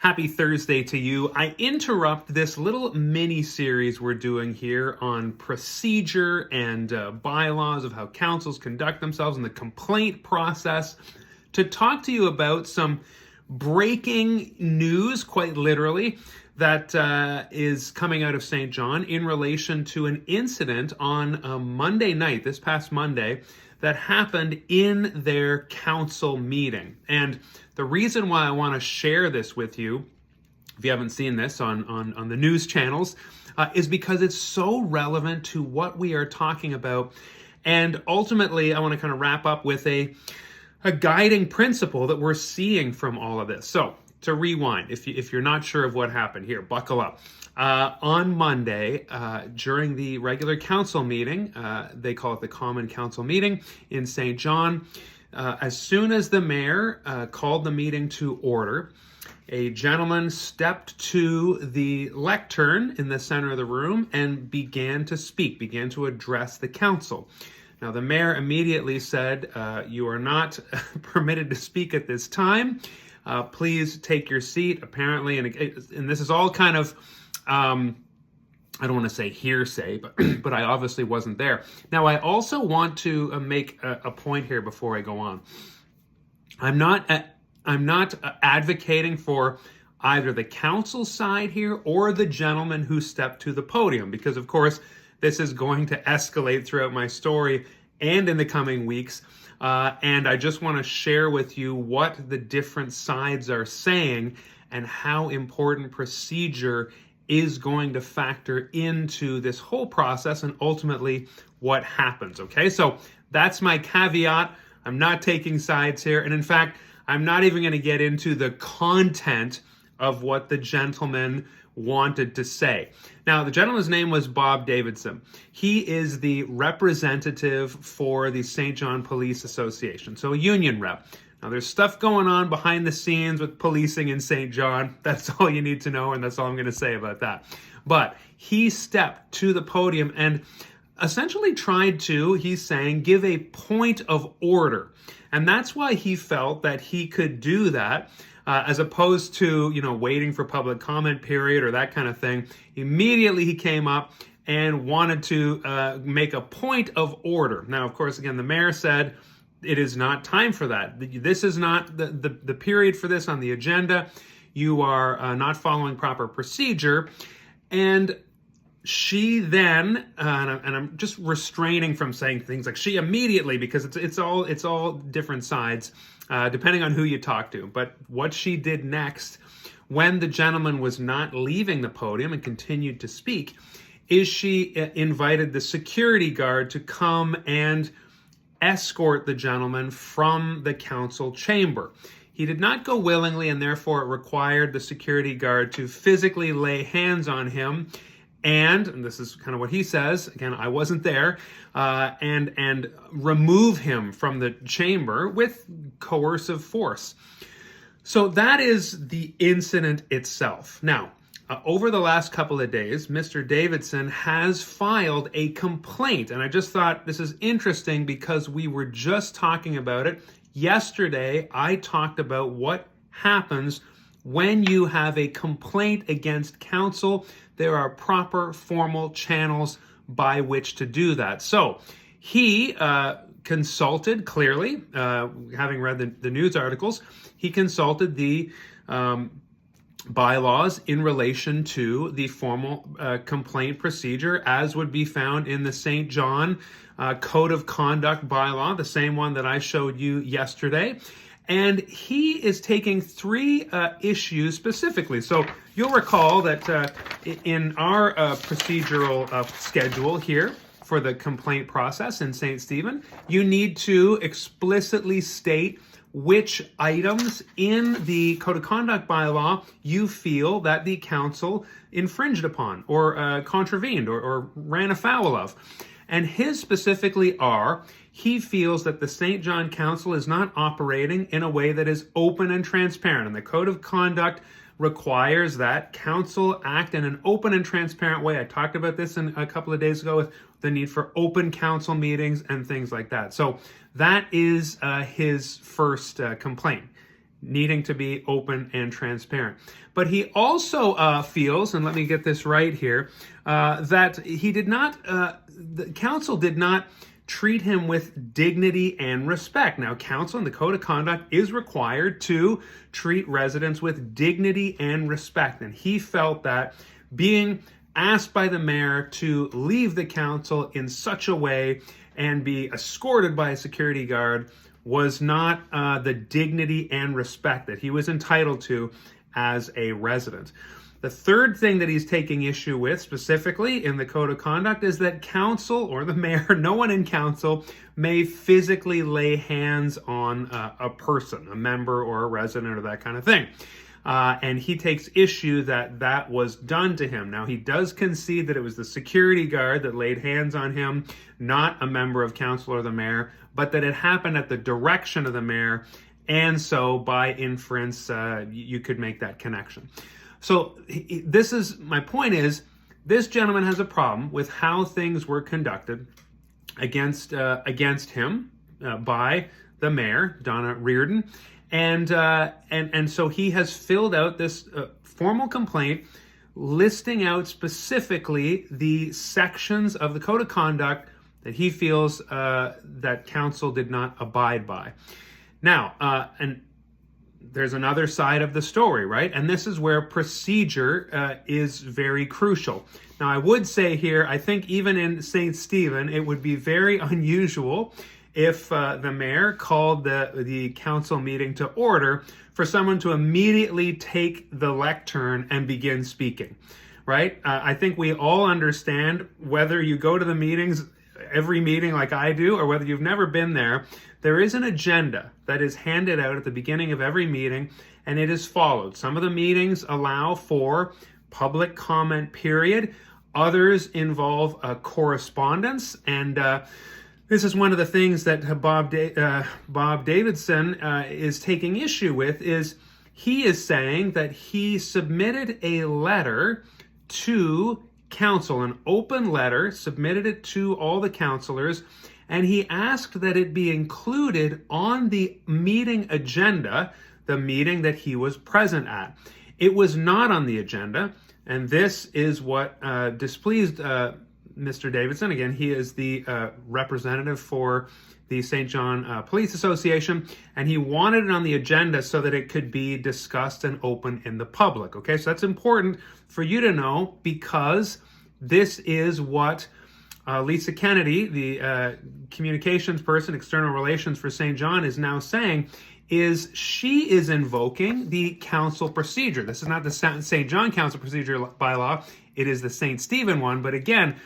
Happy Thursday to you. I interrupt this little mini series we're doing here on procedure and bylaws of how councils conduct themselves in the complaint process to talk to you about some breaking news, quite literally, that is coming out of St. John in relation to an incident on a Monday night, this past Monday, that happened in their council meeting. And the reason why I want to share this with you, if you haven't seen this on the news channels, is because it's so relevant to what we are talking about. And ultimately, I want to kind of wrap up with a guiding principle that we're seeing from all of this. So to rewind, if you're not sure of what happened here, buckle up. On Monday, during the regular council meeting, they call it the Common Council meeting in St. John, as soon as the mayor called the meeting to order, a gentleman stepped to the lectern in the center of the room and began to speak, began to address the council. Now, the mayor immediately said, you are not permitted to speak at this time. Please take your seat, apparently. And this is all kind of, I don't want to say hearsay, but I obviously wasn't there. Now, I also want to make a point here before I go on. I'm not advocating for either the council side here or the gentleman who stepped to the podium, because of course this is going to escalate throughout my story and in the coming weeks. And I just want to share with you what the different sides are saying and how important procedure is going to factor into this whole process and ultimately what happens, okay? So that's my caveat. I'm not taking sides here. And in fact, I'm not even going to get into the content of what the gentleman wanted to say. Now, the gentleman's name was Bob Davidson. He is the representative for the St. John Police Association, so a union rep. Now, there's stuff going on behind the scenes with policing in St. John. That's all you need to know, and that's all I'm going to say about that. But he stepped to the podium and essentially tried to, he's saying, give a point of order. And that's why he felt that he could do that, as opposed to, waiting for public comment period or that kind of thing. Immediately he came up and wanted to make a point of order. Now, of course, again, the mayor said, it is not time for that. This is not the period for this on the agenda. You are not following proper procedure. And she then, and I'm just restraining from saying things like she immediately, because it's all different sides, depending on who you talk to. But what she did next, when the gentleman was not leaving the podium and continued to speak, is she invited the security guard to come and escort the gentleman from the council chamber. He did not go willingly, and therefore it required the security guard to physically lay hands on him and this is kind of what he says, again, I wasn't there, and remove him from the chamber with coercive force. So that is the incident itself. Now, over the last couple of days, Mr. Davidson has filed a complaint. And I just thought this is interesting because we were just talking about it. Yesterday, I talked about what happens when you have a complaint against council. There are proper formal channels by which to do that. So he consulted, clearly, having read the news articles, he consulted the bylaws in relation to the formal complaint procedure as would be found in the St. John Code of Conduct bylaw, the same one that I showed you yesterday. And he is taking three issues specifically. So you'll recall that in our procedural schedule here for the complaint process in St. Stephen, you need to explicitly state which items in the Code of Conduct bylaw you feel that the council infringed upon or contravened or ran afoul of. And his specifically are, he feels that the St. John Council is not operating in a way that is open and transparent. And the Code of Conduct requires that council act in an open and transparent way. I talked about this a couple of days ago with the need for open council meetings and things like that. So that is his first complaint. needing to be open and transparent. But he also feels, and let me get this right here, that he did not, the council did not treat him with dignity and respect. Now, council in the Code of Conduct is required to treat residents with dignity and respect. And he felt that being asked by the mayor to leave the council in such a way and be escorted by a security guard was not the dignity and respect that he was entitled to as a resident. The third thing that he's taking issue with specifically in the Code of Conduct is that council or the mayor, no one in council, may physically lay hands on a person, a member or a resident or that kind of thing. And he takes issue that that was done to him. Now, he does concede that it was the security guard that laid hands on him, not a member of council or the mayor, but that it happened at the direction of the mayor. And so by inference, you could make that connection. So this is, my point is, this gentleman has a problem with how things were conducted against him by the mayor, Donna Reardon. And so he has filled out this formal complaint listing out specifically the sections of the Code of Conduct that he feels that council did not abide by. Now, and there's another side of the story, right? And this is where procedure is very crucial. Now, I would say here, I think even in St. Stephen, it would be very unusual if the mayor called the council meeting to order for someone to immediately take the lectern and begin speaking, right? I think we all understand, whether you go to the meetings, every meeting like I do, or whether you've never been there, there is an agenda that is handed out at the beginning of every meeting, and it is followed. Some of the meetings allow for public comment period. Others involve correspondence, and this is one of the things that Bob Davidson is taking issue with. Is he is saying that he submitted a letter to council, an open letter, submitted it to all the councilors, and he asked that it be included on the meeting agenda, the meeting that he was present at. It was not on the agenda, and this is what displeased Mr. Davidson. Again, he is the representative for the St. John Police Association, and he wanted it on the agenda so that it could be discussed and open in the public. Okay, so that's important for you to know, because this is what Lisa Kennedy, the communications person, external relations for St. John, is now saying. Is she is invoking the council procedure. This is not the St. John council procedure bylaw. It is the St. Stephen one. But again,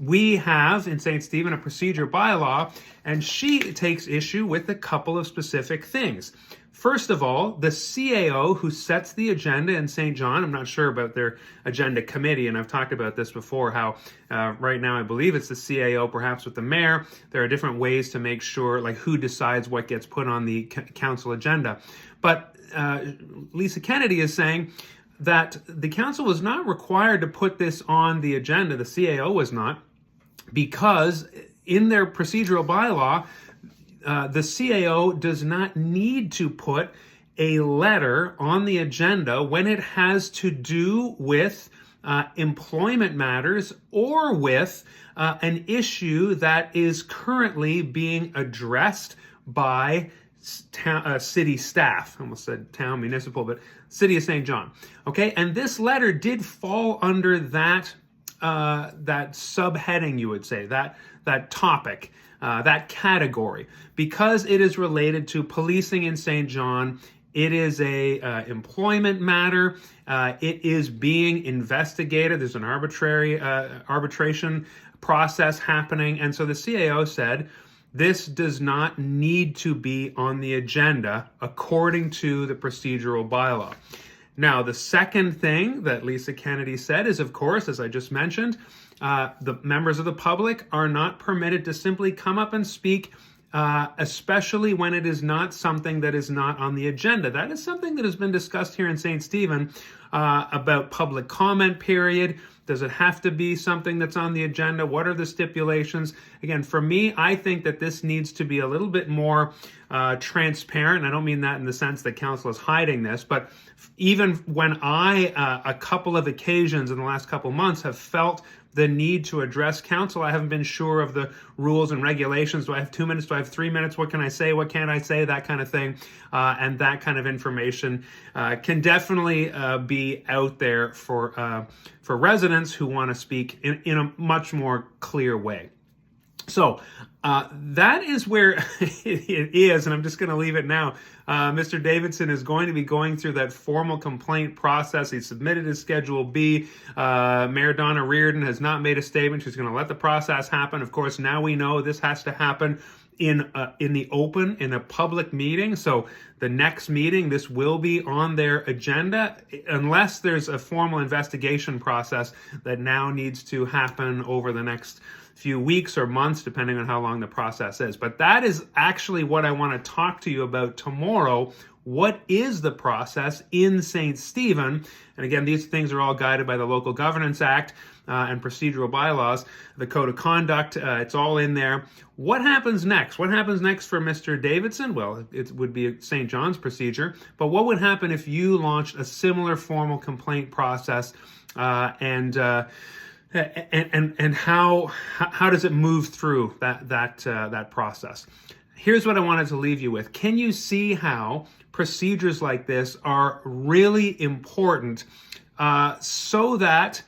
we have in St. Stephen a procedure bylaw, and she takes issue with a couple of specific things. First of all, the CAO who sets the agenda in St. John, I'm not sure about their agenda committee, and I've talked about this before, how right now I believe it's the CAO, perhaps with the mayor. There are different ways to make sure, like, who decides what gets put on the council agenda. But Lisa Kennedy is saying that the council was not required to put this on the agenda, the CAO was not, because in their procedural bylaw, the CAO does not need to put a letter on the agenda when it has to do with employment matters or with an issue that is currently being addressed by city staff. I almost said town municipal, but City of St. John. Okay, and this letter did fall under that subheading, you would say, that topic. That category, because it is related to policing in St. John. It is a employment matter. It is being investigated. There's an arbitration process happening, and so the CAO said this does not need to be on the agenda according to the procedural bylaw. Now, the second thing that Lisa Kennedy said is, of course, as I just mentioned, the members of the public are not permitted to simply come up and speak, especially when it is not something that is not on the agenda. That is something that has been discussed here in St. Stephen about public comment period. Does it have to be something that's on the agenda? What are the stipulations? Again, for me, I think that this needs to be a little bit more transparent. I don't mean that in the sense that council is hiding this, but even when a couple of occasions in the last couple of months have felt the need to address council, I haven't been sure of the rules and regulations. Do I have 2 minutes? Do I have 3 minutes? What can I say? What can't I say? That kind of thing. And that kind of information can definitely be out there for residents who want to speak in a much more clear way. So that is where it is, and I'm just going to leave it now. Mr. Davidson is going to be going through that formal complaint process. He submitted his Schedule B. Mayor Donna Reardon has not made a statement. She's going to let the process happen. Of course, now we know this has to happen in the open, in a public meeting. So the next meeting, this will be on their agenda, unless there's a formal investigation process that now needs to happen over the next few weeks or months, depending on how long the process is. But that is actually what I want to talk to you about tomorrow. What is the process in St. Stephen? And again, these things are all guided by the Local Governance Act and procedural bylaws, the Code of Conduct. It's all in there. What happens next? What happens next for Mr. Davidson? Well, it would be a St. John's procedure. But what would happen if you launched a similar formal complaint process and how does it move through that process? Here's what I wanted to leave you with. Can you see how procedures like this are really important so that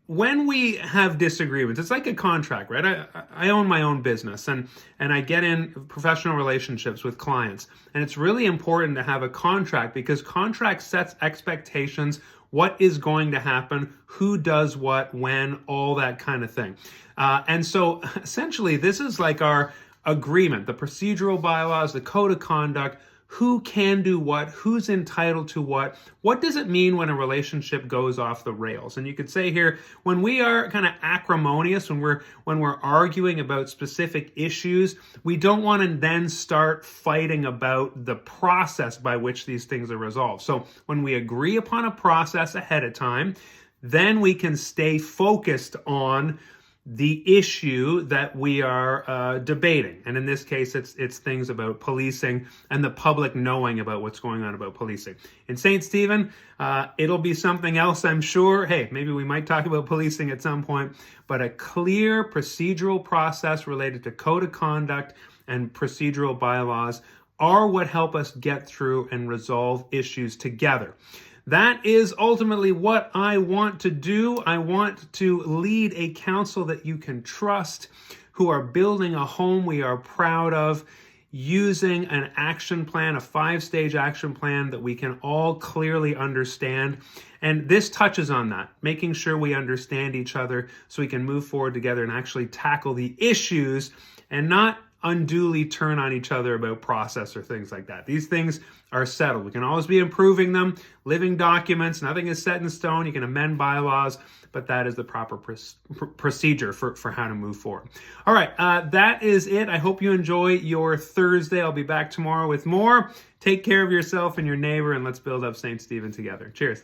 when we have disagreements, it's like a contract, right? I own my own business and I get in professional relationships with clients. And it's really important to have a contract because contract sets expectations, what is going to happen, who does what, when, all that kind of thing. And so essentially, this is like our agreement, the procedural bylaws, the code of conduct, who can do what, who's entitled to what does it mean when a relationship goes off the rails? And you could say here, when we are kind of acrimonious, when we're arguing about specific issues, we don't want to then start fighting about the process by which these things are resolved. So when we agree upon a process ahead of time, then we can stay focused on the issue that we are debating. And in this case, it's things about policing and the public knowing about what's going on about policing. In St. Stephen, it'll be something else, I'm sure. Hey, maybe we might talk about policing at some point, but a clear procedural process related to code of conduct and procedural bylaws are what help us get through and resolve issues together. That is ultimately what I want to do. I want to lead a council that you can trust, who are building a home we are proud of, using an action plan, a 5-stage action plan that we can all clearly understand. And this touches on that, making sure we understand each other so we can move forward together and actually tackle the issues and not unduly turn on each other about process or things like that. These things are settled. We can always be improving them. Living documents, nothing is set in stone. You can amend bylaws, but that is the proper procedure for how to move forward. All right, that is it. I hope you enjoy your Thursday. I'll be back tomorrow with more. Take care of yourself and your neighbor, and let's build up St. Stephen together. Cheers.